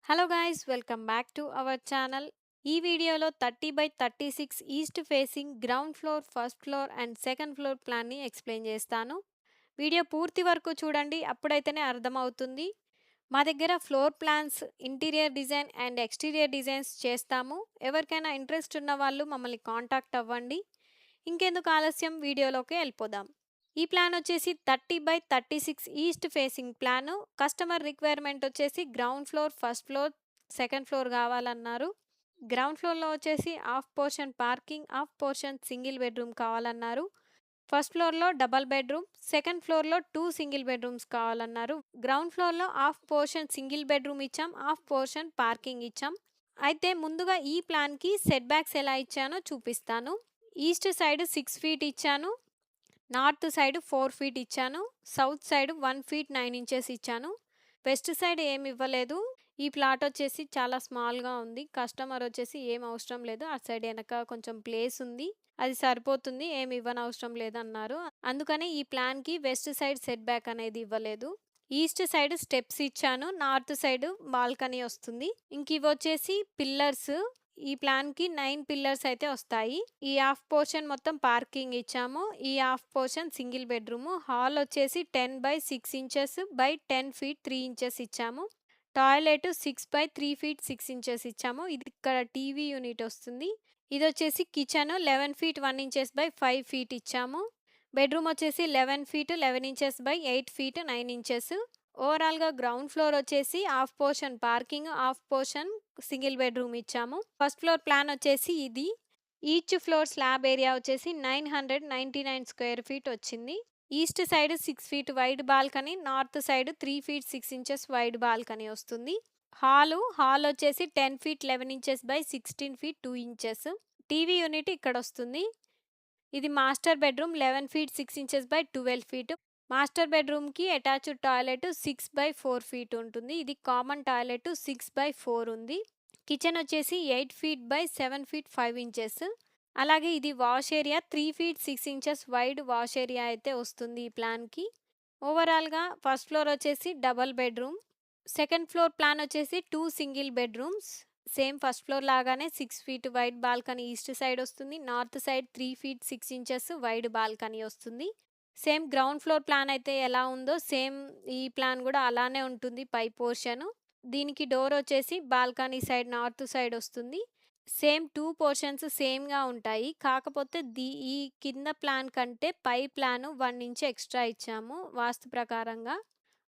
Hello guys, welcome back to our channel. ఈ వీడియోలో 30/36 east facing ground floor, first floor and second floor ప్లాన్ని explain చేస్తాను. Video పూర్తి వరకు చూడండి, అప్పుడైతేనే అర్థమవుతుంది. మా దగ్గర floor plans, interior design and exterior designs చేస్తాము. ఎవరికైనా ఇంట్రెస్ట్ ఉన్న వాళ్ళు మమ్మల్ని కాంటాక్ట్ అవ్వండి. ఇంకెందుకు ఆలస్యం, వీడియోలోకి వెళ్ళిపోదాం. ఈ ప్లాన్ వచ్చేసి 30/36 east facing plan. Customer requirement వచ్చేసి ground floor, first floor, second floor కావాలన్నారు. గ్రౌండ్ ఫ్లోర్లో వచ్చేసి half portion parking, half portion single bedroom కావాలన్నారు. ఫస్ట్ ఫ్లోర్లో డబల్ బెడ్రూమ్, సెకండ్ ఫ్లోర్లో 2 సింగిల్ బెడ్రూమ్స్ కావాలన్నారు. గ్రౌండ్ ఫ్లోర్లో హాఫ్ పోర్షన్ సింగిల్ బెడ్రూమ్ ఇచ్చాం, హాఫ్ పోర్షన్ పార్కింగ్ ఇచ్చాం. అయితే ముందుగా ఈ ప్లాన్కి సెట్ బ్యాక్స్ ఎలా ఇచ్చానో చూపిస్తాను. ఈస్ట్ సైడ్ 6 ఫీట్ ఇచ్చాను, నార్త్ సైడ్ 4 ఫీట్ ఇచ్చాను, సౌత్ సైడ్ 1 ఫీట్ 9 ఇంచెస్ ఇచ్చాను. వెస్ట్ సైడ్ ఏమి ఇవ్వలేదు. ఈ ప్లాట్ వచ్చేసి చాలా స్మాల్గా ఉంది. కస్టమర్ వచ్చేసి ఏం అవసరం లేదు, ఆ సైడ్ వెనక కొంచెం ప్లేస్ ఉంది, అది సరిపోతుంది, ఏమి ఇవ్వనవసరం లేదన్నారు. అందుకని ఈ ప్లాన్కి వెస్ట్ సైడ్ సెట్ బ్యాక్ అనేది ఇవ్వలేదు. ఈస్ట్ సైడ్ స్టెప్స్ ఇచ్చాను, నార్త్ సైడ్ బాల్కనీ వస్తుంది. ఇంక ఇవి వచ్చేసి పిల్లర్స్. ఈ ప్లాన్కి 9 పిల్లర్స్ అయితే వస్తాయి. ఈ హాఫ్ పోర్షన్ మొత్తం పార్కింగ్ ఇచ్చాము. ఈ half portion single bedroom. Hall వచ్చేసి 10/6 ఇంచెస్ బై 10 ఫీట్ 3 ఇంచెస్ ఇచ్చాము. టాయిలెట్ 6/3 ఫీట్ 6 ఇంచెస్ ఇచ్చాము. ఇది ఇక్కడ టీవీ యూనిట్ వస్తుంది. ఇది వచ్చేసి kitchen 11 feet 1 inches by 5 feet ఇచ్చాము. బెడ్రూమ్ వచ్చేసి 11 feet 11 inches by 8 feet 9 inches. ఓవరాల్గా గ్రౌండ్ ఫ్లోర్ వచ్చేసి half portion parking, half portion single bedroom ఇచ్చాము. ఫస్ట్ ఫ్లోర్ ప్లాన్ వచ్చేసి ఇది. ఈచ్ ఫ్లోర్ స్లాబ్ ఏరియా వచ్చేసి 999 స్క్వేర్ ఫీట్ వచ్చింది. East side 6 feet wide balcony, north side 3 feet 6 inches wide balcony వస్తుంది. Hall వచ్చేసి 10 feet 11 inches by 16 feet 2 inches. TV unit ఇక్కడ వస్తుంది. ఇది master bedroom 11 feet 6 inches by 12 feet. Master బెడ్రూమ్కి attached toilet 6/4 feet ఉంటుంది. ఇది common toilet 6/4 ఉంది. Kitchen వచ్చేసి 8 ఫీట్ బై 7 ఫీట్ 5 ఇంచెస్. అలాగే ఇది wash area 3 feet 6 inches wide wash area అయితే వస్తుంది ఈ ప్లాన్కి. ఓవరాల్గా ఫస్ట్ ఫ్లోర్ వచ్చేసి double bedroom. Second floor plan వచ్చేసి 2 single bedrooms. Same first floor లాగానే 6 feet wide balcony east side వస్తుంది. North side 3 feet 6 inches wide balcony వస్తుంది. సేమ్ గ్రౌండ్ ఫ్లోర్ ప్లాన్ అయితే ఎలా ఉందో సేమ్ ఈ ప్లాన్ కూడా అలానే ఉంటుంది. పై పోర్షన్ దీనికి డోర్ వచ్చేసి బాల్కనీ సైడ్ నార్త్ సైడ్ వస్తుంది. సేమ్ 2 పోర్షన్స్ సేమ్గా ఉంటాయి. కాకపోతే ఈ కింద ప్లాన్ కంటే పై ప్లాన్ 1 ఇంచ్ ఎక్స్ట్రా ఇచ్చాము వాస్తు ప్రకారంగా.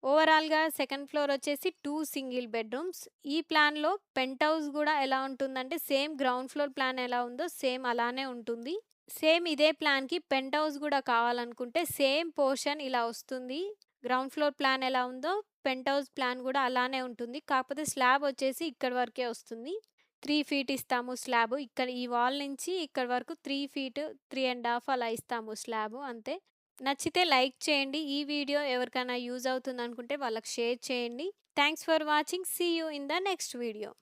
ఓవరాల్గా సెకండ్ ఫ్లోర్ వచ్చేసి 2 సింగిల్ బెడ్రూమ్స్. ఈ ప్లాన్లో పెంట్ హౌస్ కూడా ఎలా ఉంటుందంటే సేమ్ గ్రౌండ్ ఫ్లోర్ ప్లాన్ ఎలా ఉందో సేమ్ అలానే ఉంటుంది. సేమ్ ఇదే ప్లాన్కి పెంట్ హౌస్ కూడా కావాలనుకుంటే సేమ్ పోర్షన్ ఇలా వస్తుంది. గ్రౌండ్ ఫ్లోర్ ప్లాన్ ఎలా ఉందో పెంట్ హౌస్ ప్లాన్ కూడా అలానే ఉంటుంది. కాకపోతే స్లాబ్ వచ్చేసి ఇక్కడ వరకే వస్తుంది. 3 ఫీట్ ఇస్తాము స్లాబ్. ఇక్కడ ఈ వాల్ నుంచి ఇక్కడ వరకు 3 ఫీట్ 3.5 అలా ఇస్తాము స్లాబ్, అంతే. నచ్చితే లైక్ చేయండి. ఈ వీడియో ఎవరికైనా యూజ్ అవుతుంది అనుకుంటే వాళ్ళకి షేర్ చేయండి. Thanks for watching. See you in the next video.